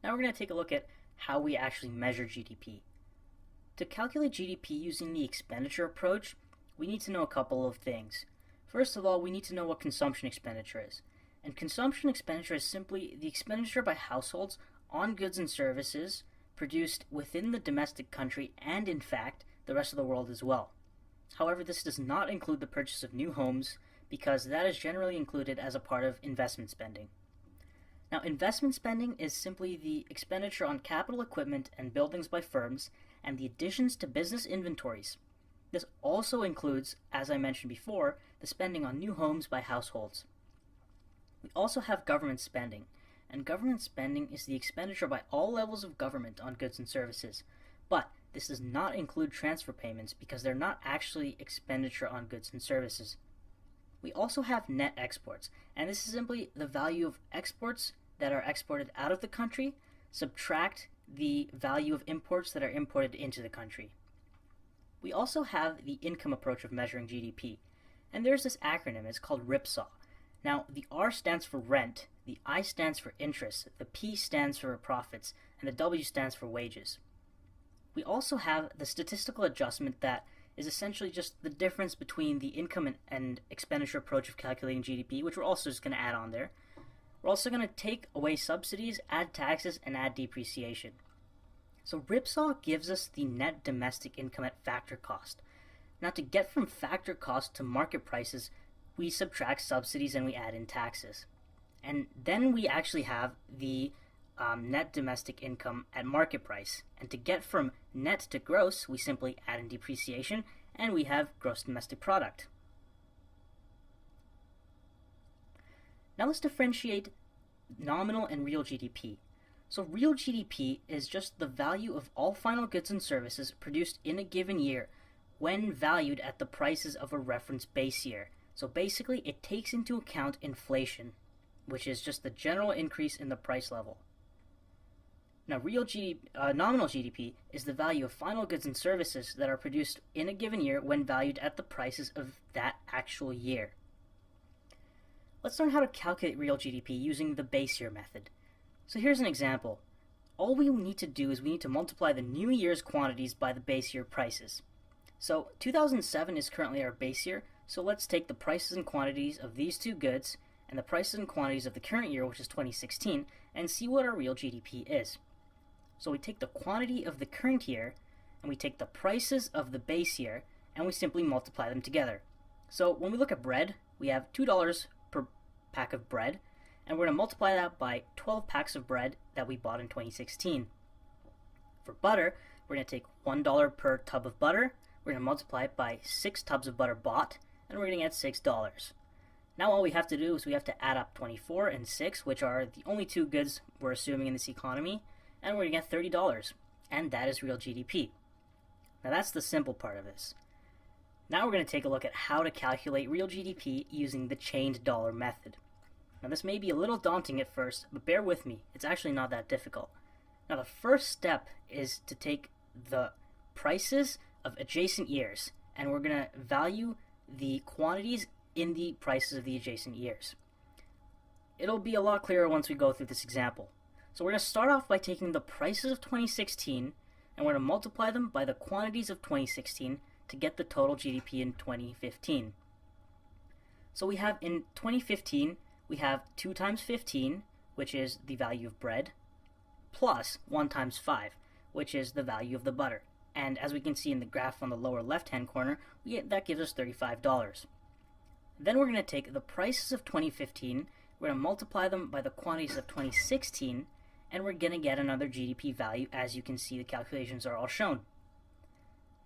Now we're going to take a look at how we actually measure GDP. To calculate GDP using the expenditure approach, we need to know a couple of things. First of all, we need to know what consumption expenditure is. And consumption expenditure is simply the expenditure by households on goods and services produced within the domestic country and, in fact, the rest of the world as well. However, this does not include the purchase of new homes because that is generally included as a part of investment spending. Now, investment spending is simply the expenditure on capital equipment and buildings by firms and the additions to business inventories. This also includes, as I mentioned before, the spending on new homes by households. We also have government spending, and government spending is the expenditure by all levels of government on goods and services, but this does not include transfer payments because they're not actually expenditure on goods and services. We also have net exports, and this is simply the value of exports that are exported out of the country, subtract the value of imports that are imported into the country. We also have the income approach of measuring GDP, and there's this acronym, it's called RIPSAW. Now, the R stands for rent, the I stands for interest, the P stands for profits, and the W stands for wages. We also have the statistical adjustment that is essentially just the difference between the income and expenditure approach of calculating GDP, which we're also just going to add on there. We're also going to take away subsidies, add taxes, and add depreciation. So RIPSAW gives us the net domestic income at factor cost. Now, to get from factor cost to market prices, we subtract subsidies and we add in taxes. And then we actually have the net domestic income at market price. And to get from net to gross, we simply add in depreciation and we have gross domestic product. Now let's differentiate nominal and real GDP. So real GDP is just the value of all final goods and services produced in a given year when valued at the prices of a reference base year. So basically it takes into account inflation, which is just the general increase in the price level. Now, nominal GDP is the value of final goods and services that are produced in a given year when valued at the prices of that actual year. Let's learn how to calculate real GDP using the base year method. So here's an example. All we need to do is we need to multiply the new year's quantities by the base year prices. So 2007 is currently our base year, so let's take the prices and quantities of these two goods and the prices and quantities of the current year, which is 2016, and see what our real GDP is. So we take the quantity of the current year, and we take the prices of the base year, and we simply multiply them together. So when we look at bread, we have $2 per pack of bread, and we're going to multiply that by 12 packs of bread that we bought in 2016. For butter, we're going to take $1 per tub of butter, we're going to multiply it by 6 tubs of butter bought, and we're going to get $6. Now all we have to do is we have to add up 24 and 6, which are the only two goods we're assuming in this economy, and we're going to get $30, and that is real GDP. Now that's the simple part of this. Now we're going to take a look at how to calculate real GDP using the chained dollar method. Now this may be a little daunting at first, but bear with me, it's actually not that difficult. Now the first step is to take the prices of adjacent years, and we're going to value the quantities in the prices of the adjacent years. It'll be a lot clearer once we go through this example. So we're going to start off by taking the prices of 2016 and we're going to multiply them by the quantities of 2016 to get the total GDP in 2015. So we have in 2015, we have 2 times 15, which is the value of bread, plus 1 times 5, which is the value of the butter. And as we can see in the graph on the lower left-hand corner, that gives us $35. Then we're going to take the prices of 2015, we're going to multiply them by the quantities of 2016, and we're going to get another GDP value. As you can see, the calculations are all shown.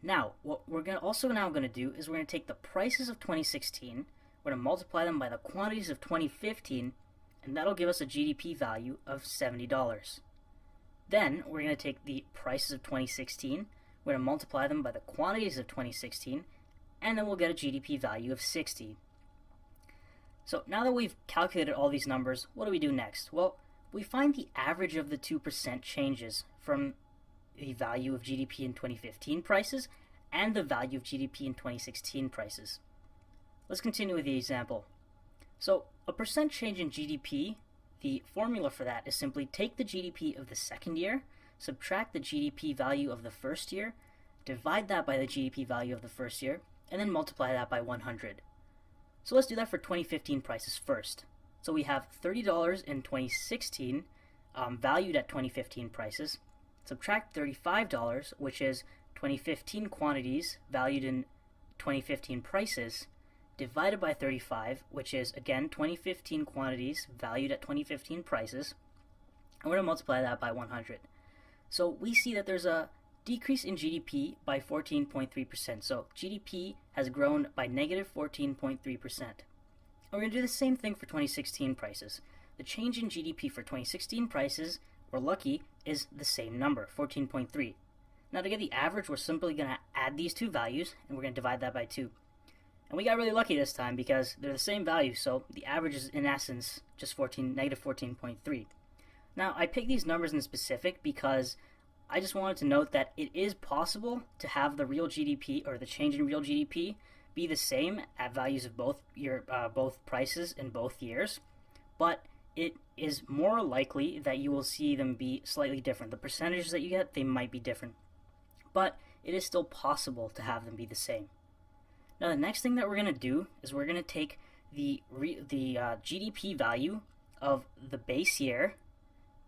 Now, what we're also now going to do is we're going to take the prices of 2016, we're going to multiply them by the quantities of 2015, and that'll give us a GDP value of $70. Then we're going to take the prices of 2016, we're going to multiply them by the quantities of 2016, and then we'll get a GDP value of 60. So now that we've calculated all these numbers, what do we do next? Well, we find the average of the 2% changes from the value of GDP in 2015 prices and the value of GDP in 2016 prices. Let's continue with the example. So a percent change in GDP the formula for that is simply take the GDP of the second year, subtract the GDP value of the first year, divide that by the GDP value of the first year, and then multiply that by 100. So let's do that for 2015 prices first. So we have $30 in 2016, valued at 2015 prices. Subtract $35, which is 2015 quantities valued in 2015 prices, divided by 35, which is again 2015 quantities valued at 2015 prices, and we're going to multiply that by 100. So we see that there's a decrease in GDP by 14.3%. So GDP has grown by negative 14.3%. And we're going to do the same thing for 2016 prices. The change in GDP for 2016 prices, we're lucky, is the same number, 14.3. Now to get the average, we're simply going to add these two values, and we're going to divide that by 2. And we got really lucky this time because they're the same value, so the average is in essence just negative 14.3. Now I picked these numbers in specific because I just wanted to note that it is possible to have the real GDP or the change in real GDP be the same at values of both prices in both years, but it is more likely that you will see them be slightly different. The percentages that you get, they might be different, but it is still possible to have them be the same. Now the next thing that we're going to do is we're going to take the GDP value of the base year,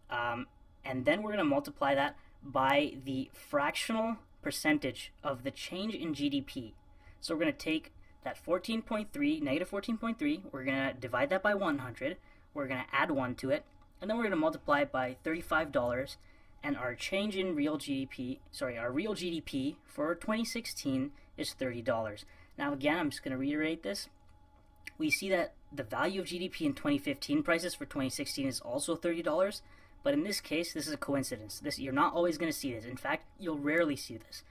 and then we're going to multiply that by the fractional percentage of the change in GDP. So we're going to take that 14.3, negative 14.3, we're going to divide that by 100, we're going to add 1 to it, and then we're going to multiply it by $35, and our change in real GDP, our real GDP for 2016 is $30. Now again, I'm just going to reiterate this. We see that the value of GDP in 2015 prices for 2016 is also $30, but in this case, this is a coincidence. You're not always going to see this. In fact, you'll rarely see this.